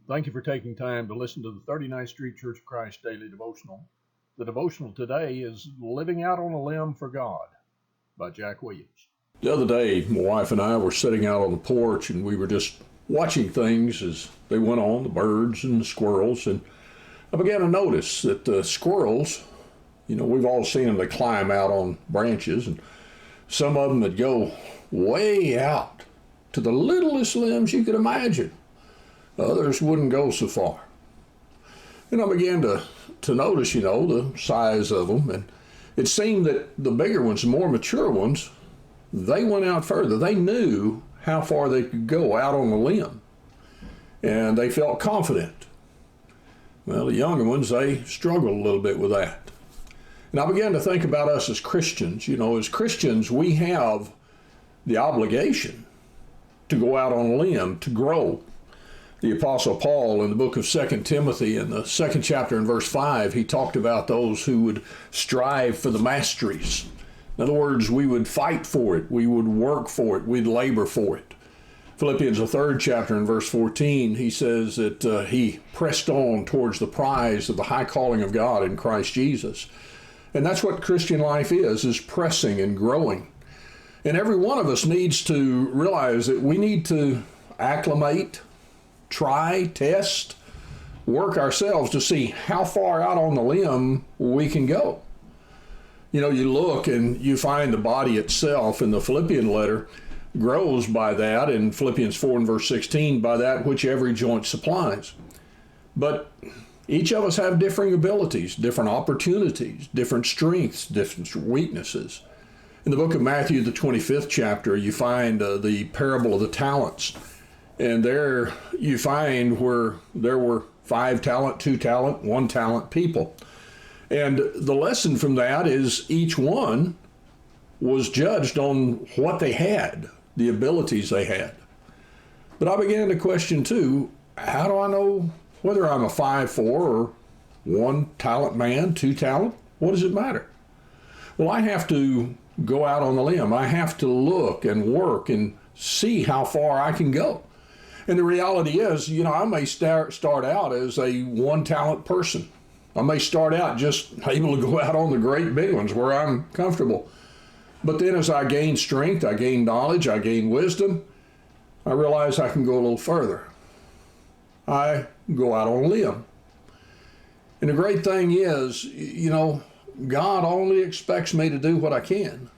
Thank you for taking time to listen to the 39th Street Church of Christ Daily Devotional. The devotional today is Living Out on a Limb for God by Jack Williams. The other day, my wife and I were sitting out on the porch and we were just watching things as they went on, the birds and the squirrels, and I began to notice that the squirrels, we've all seen them, they climb out on branches, and some of them would go way out to the littlest limbs you could imagine. Others wouldn't go so far. And I began to notice, the size of them, and it seemed that the bigger ones, the more mature ones, they went out further. They knew how far they could go out on the limb, and they felt confident. Well, the younger ones, they struggled a little bit with that. And I began to think about us as Christians. As Christians, we have the obligation to go out on a limb, to grow. The Apostle Paul in the book of 2 Timothy, in the 2nd chapter in verse 5, he talked about those who would strive for the masteries. In other words, we would fight for it, we would work for it, we'd labor for it. Philippians, the 3rd chapter in verse 14, he says that he pressed on towards the prize of the high calling of God in Christ Jesus. And that's what Christian life is pressing and growing. And every one of us needs to realize that we need to acclimate, try, test, work ourselves to see how far out on the limb we can go. You look and you find the body itself in the Philippian letter grows by that, in Philippians 4 and verse 16, by that which every joint supplies. But each of us have differing abilities, different opportunities, different strengths, different weaknesses. In the book of Matthew, the 25th chapter, you find the parable of the talents. And there you find where there were 5 talent, 2 talent, 1 talent people. And the lesson from that is each one was judged on what they had, the abilities they had. But I began to question too, how do I know whether I'm a 5-4 or 1 talent man, 2 talent? What does it matter? Well, I have to go out on the limb. I have to look and work and see how far I can go. And the reality is, I may start out as a 1 talent person. I may start out just able to go out on the great big ones where I'm comfortable. But then as I gain strength, I gain knowledge, I gain wisdom, I realize I can go a little further. I go out on a limb. And the great thing is, God only expects me to do what I can,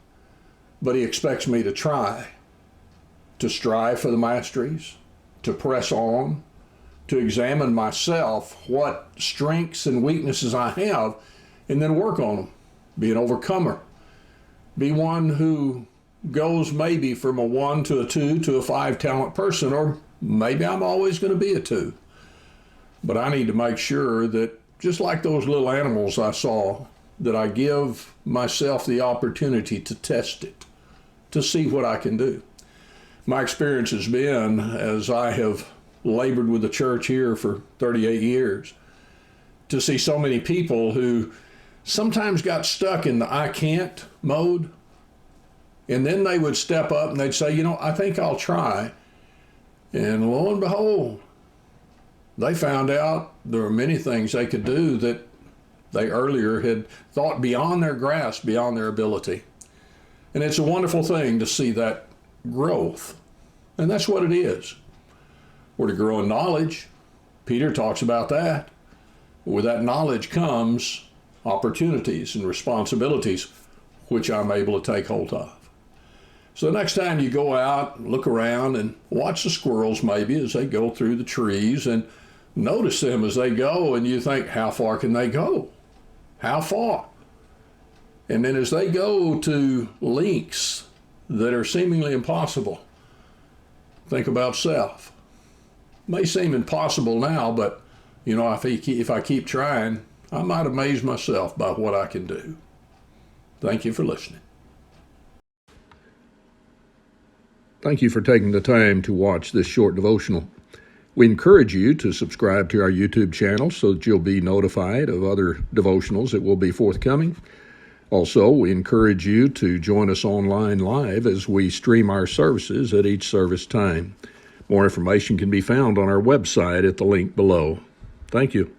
but he expects me to try, to strive for the masteries, to press on, to examine myself, what strengths and weaknesses I have, and then work on them. Be an overcomer. Be one who goes maybe from a 1 to a 2 to a 5 talent person, or maybe I'm always going to be a 2. But I need to make sure that, just like those little animals I saw, that I give myself the opportunity to test it, to see what I can do. My experience has been, as I have labored with the church here for 38 years, to see so many people who sometimes got stuck in the I can't mode, and then they would step up and they'd say, I think I'll try. And lo and behold, they found out there were many things they could do that they earlier had thought beyond their grasp, beyond their ability. And it's a wonderful thing to see that growth. And that's what it is. We're to grow in knowledge. Peter talks about that. With that knowledge comes opportunities and responsibilities, which I'm able to take hold of. So the next time you go out, look around and watch the squirrels maybe as they go through the trees, and notice them as they go, and you think, how far can they go? How far? And then as they go to lengths that are seemingly impossible, think about self. It may seem impossible now, but if I keep trying, I might amaze myself by what I can do. Thank you for listening. Thank you for taking the time to watch this short devotional. We encourage you to subscribe to our YouTube channel so that you'll be notified of other devotionals that will be forthcoming. Also, we encourage you to join us online live as we stream our services at each service time. More information can be found on our website at the link below. Thank you.